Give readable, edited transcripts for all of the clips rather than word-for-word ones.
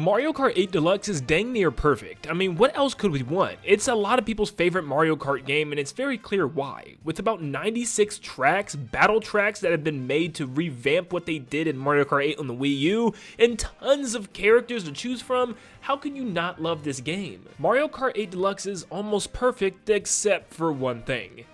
Mario Kart 8 Deluxe is dang near perfect. I mean, what else could we want? It's a lot of people's favorite Mario Kart game, and it's very clear why. With about 96 tracks, battle tracks that have been made to revamp what they did in Mario Kart 8 on the Wii U, and tons of characters to choose from, how can you not love this game? Mario Kart 8 Deluxe is almost perfect except for one thing,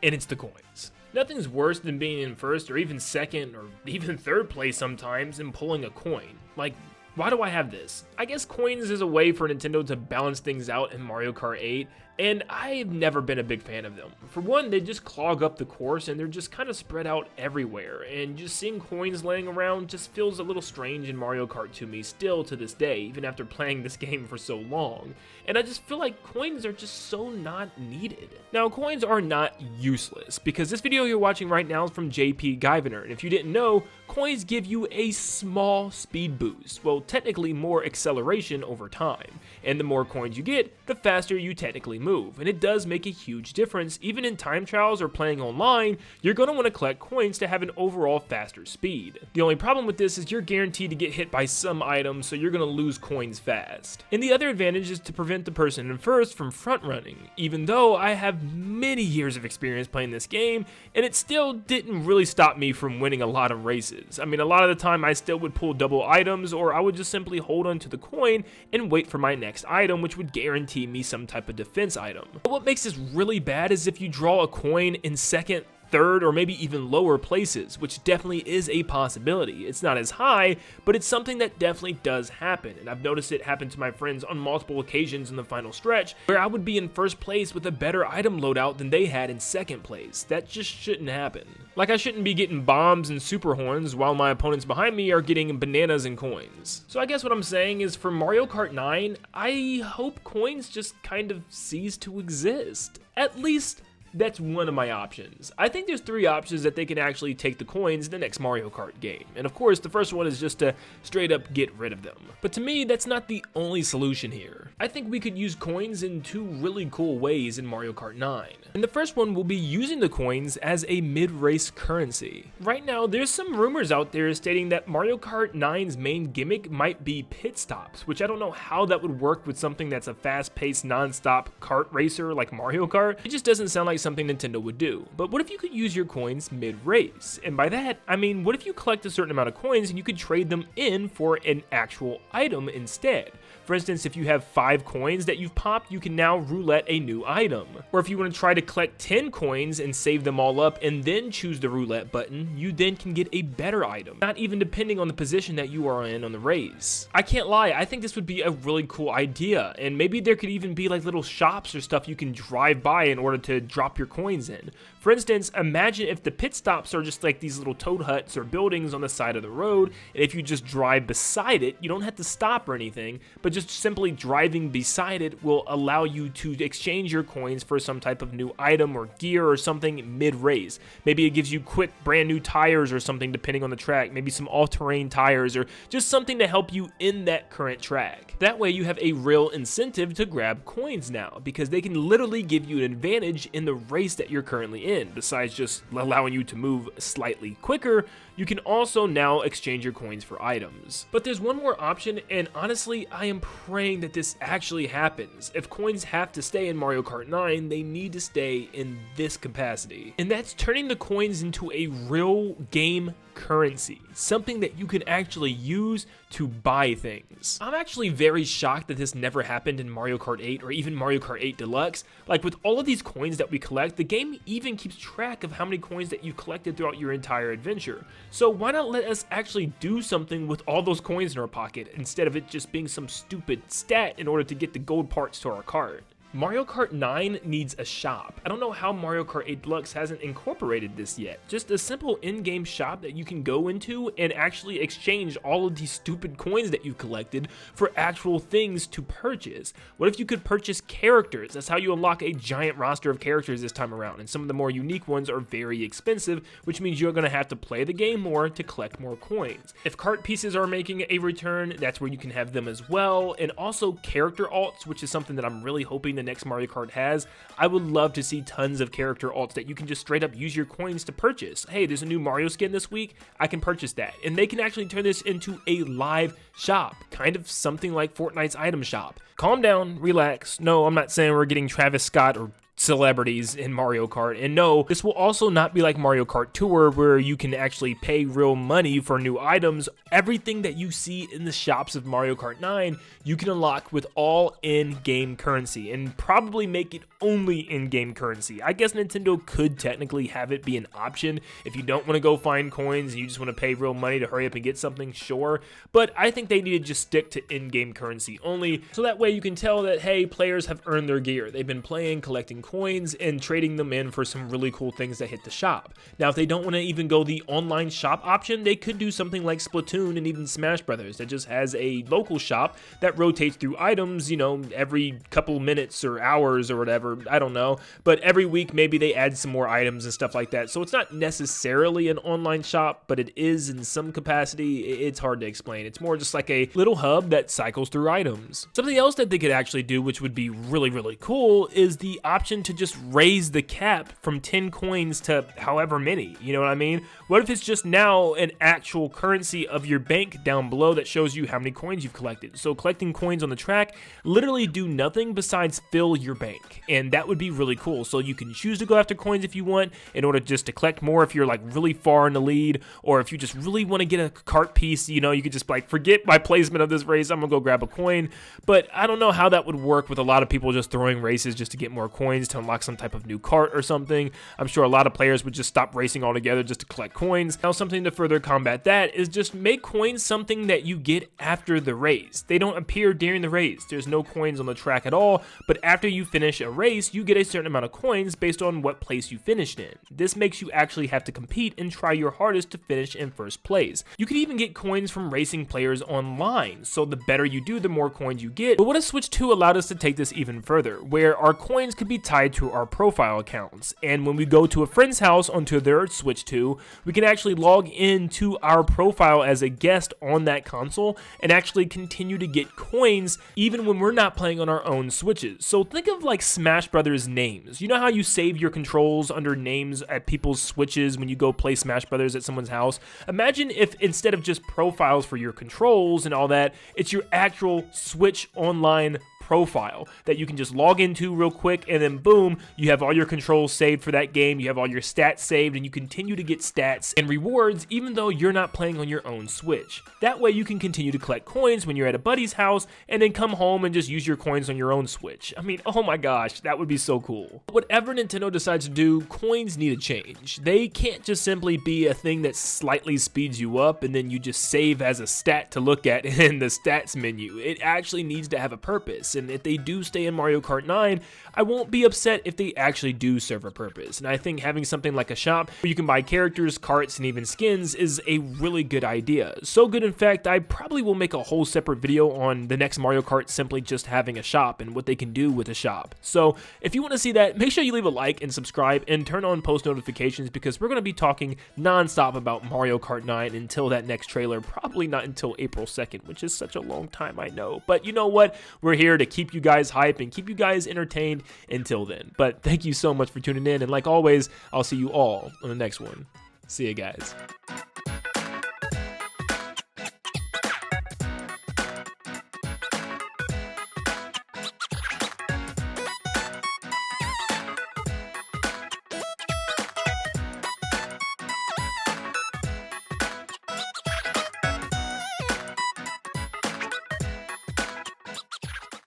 and it's the coins. Nothing's worse than being in first or even second or even third place sometimes and pulling a coin. Like, why do I have this? I guess coins is a way for Nintendo to balance things out in Mario Kart 8, and I've never been a big fan of them. For one, they just clog up the course and they're just kind of spread out everywhere, and just seeing coins laying around just feels a little strange in Mario Kart to me still to this day, even after playing this game for so long. And I just feel like coins are just so not needed. Now, coins are not useless, because this video you're watching right now is from JP Guyvener, and if you didn't know, coins give you a small speed boost, well, technically more acceleration over time, and the more coins you get, the faster you technically move, and it does make a huge difference. Even in time trials or playing online, you're going to want to collect coins to have an overall faster speed. The only problem with this is you're guaranteed to get hit by some items, so you're going to lose coins fast. And the other advantage is to prevent the person in first from front running, even though I have many years of experience playing this game, and it still didn't really stop me from winning a lot of races. I mean, a lot of the time I still would pull double items, or I would just simply hold onto the coin and wait for my next item, which would guarantee me some type of defense item. But what makes this really bad is if you draw a coin in second, third, or maybe even lower places, which definitely is a possibility. It's not as high, but it's something that definitely does happen, and I've noticed it happen to my friends on multiple occasions in the final stretch, where I would be in first place with a better item loadout than they had in second place. That just shouldn't happen. Like, I shouldn't be getting bombs and super horns while my opponents behind me are getting bananas and coins. So I guess what I'm saying is, for Mario Kart 9, I hope coins just kind of cease to exist. At least that's one of my options. I think there's three options that they can actually take the coins in the next Mario Kart game. And of course, the first one is just to straight up get rid of them. But to me, that's not the only solution here. I think we could use coins in two really cool ways in Mario Kart 9. And the first one will be using the coins as a mid-race currency. Right now, there's some rumors out there stating that Mario Kart 9's main gimmick might be pit stops, which I don't know how that would work with something that's a fast-paced, non-stop kart racer like Mario Kart. It just doesn't sound like something Nintendo would do. But what if you could use your coins mid-race? And by that, I mean, what if you collect a certain amount of coins and you could trade them in for an actual item instead? For instance, if you have 5 coins that you've popped, you can now roulette a new item. Or if you want to try to collect 10 coins and save them all up and then choose the roulette button, you then can get a better item, not even depending on the position that you are in on the race. I can't lie, I think this would be a really cool idea, and maybe there could even be like little shops or stuff you can drive by in order to drop your coins in. For instance, imagine if the pit stops are just like these little toad huts or buildings on the side of the road, and if you just drive beside it, you don't have to stop or anything, but just simply driving beside it will allow you to exchange your coins for some type of new item or gear or something mid-race. Maybe it gives you quick brand new tires or something depending on the track, maybe some all-terrain tires or just something to help you in that current track. That way you have a real incentive to grab coins now, because they can literally give you an advantage in the race that you're currently in. Besides just allowing you to move slightly quicker, you can also now exchange your coins for items. But there's one more option, and honestly, I am praying that this actually happens. If coins have to stay in Mario Kart 9, they need to stay in this capacity. And that's turning the coins into a real game currency, something that you can actually use to buy things. I'm actually very shocked that this never happened in Mario Kart 8 or even Mario Kart 8 Deluxe. Like, with all of these coins that we collect, the game even keeps track of how many coins that you've collected throughout your entire adventure. So why not let us actually do something with all those coins in our pocket instead of it just being some stupid stat in order to get the gold parts to our cart? Mario Kart 9 needs a shop. I don't know how Mario Kart 8 Deluxe hasn't incorporated this yet. Just a simple in-game shop that you can go into and actually exchange all of these stupid coins that you've collected for actual things to purchase. What if you could purchase characters? That's how you unlock a giant roster of characters this time around, and some of the more unique ones are very expensive, which means you're going to have to play the game more to collect more coins. If cart pieces are making a return, that's where you can have them as well, and also character alts, which is something that I'm really hoping the next Mario Kart has, I would love to see tons of character alts that you can just straight up use your coins to purchase. Hey, there's a new Mario skin this week, I can purchase that. And they can actually turn this into a live shop, kind of something like Fortnite's item shop. Calm down, relax. No, I'm not saying we're getting Travis Scott or celebrities in Mario Kart, and no, this will also not be like Mario Kart Tour where you can actually pay real money for new items. Everything that you see in the shops of Mario Kart 9 you can unlock with all in-game currency, and probably make it only in-game currency. I guess Nintendo could technically have it be an option if you don't want to go find coins and you just want to pay real money to hurry up and get something, sure, but I think they need to just stick to in-game currency only, so that way you can tell that, hey, players have earned their gear. They've been playing, collecting coins, and trading them in for some really cool things that hit the shop. Now, if they don't want to even go the online shop option, they could do something like Splatoon and even Smash Brothers that just has a local shop that rotates through items, you know, every couple minutes or hours or whatever, I don't know, but every week maybe they add some more items and stuff like that. So it's not necessarily an online shop, but it is in some capacity. It's hard to explain. It's more just like a little hub that cycles through items. Something else that they could actually do, which would be really, really cool, is the option to just raise the cap from 10 coins to however many, you know what I mean? What if it's just now an actual currency of your bank down below that shows you how many coins you've collected? So collecting coins on the track literally do nothing besides fill your bank, and that would be really cool. So you can choose to go after coins if you want in order just to collect more if you're like really far in the lead, or if you just really want to get a cart piece, you know, you could just like forget my placement of this race, I'm gonna go grab a coin. But I don't know how that would work with a lot of people just throwing races just to get more coins to unlock some type of new cart or something. I'm sure a lot of players would just stop racing altogether just to collect coins. Now, something to further combat that is just make coins something that you get after the race. They don't appear during the race. There's no coins on the track at all, but after you finish a race, you get a certain amount of coins based on what place you finished in. This makes you actually have to compete and try your hardest to finish in first place. You can even get coins from racing players online, so the better you do, the more coins you get. But what if Switch 2 allowed us to take this even further, where our coins could be tied to our profile accounts, and when we go to a friend's house onto their Switch 2, we can actually log into our profile as a guest on that console and actually continue to get coins even when we're not playing on our own Switches. So think of like Smash Brothers names. You know how you save your controls under names at people's Switches when you go play Smash Brothers at someone's house? Imagine if instead of just profiles for your controls and all that, it's your actual Switch online profile that you can just log into real quick, and then boom, you have all your controls saved for that game, you have all your stats saved, and you continue to get stats and rewards even though you're not playing on your own Switch. That way you can continue to collect coins when you're at a buddy's house and then come home and just use your coins on your own Switch. I mean, oh my gosh, that would be so cool. Whatever Nintendo decides to do, coins need a change. They can't just simply be a thing that slightly speeds you up and then you just save as a stat to look at in the stats menu. It actually needs to have a purpose. And if they do stay in Mario Kart 9, I won't be upset if they actually do serve a purpose. And I think having something like a shop where you can buy characters, carts, and even skins is a really good idea. So good, in fact, I probably will make a whole separate video on the next Mario Kart simply just having a shop and what they can do with a shop. So if you want to see that, make sure you leave a like and subscribe and turn on post notifications, because we're going to be talking non-stop about Mario Kart 9 until that next trailer, probably not until April 2nd, which is such a long time, I know. But you know what? We're here to keep you guys hyped and keep you guys entertained until then. But thank you so much for tuning in, and like always, I'll see you all on the next one. See you guys.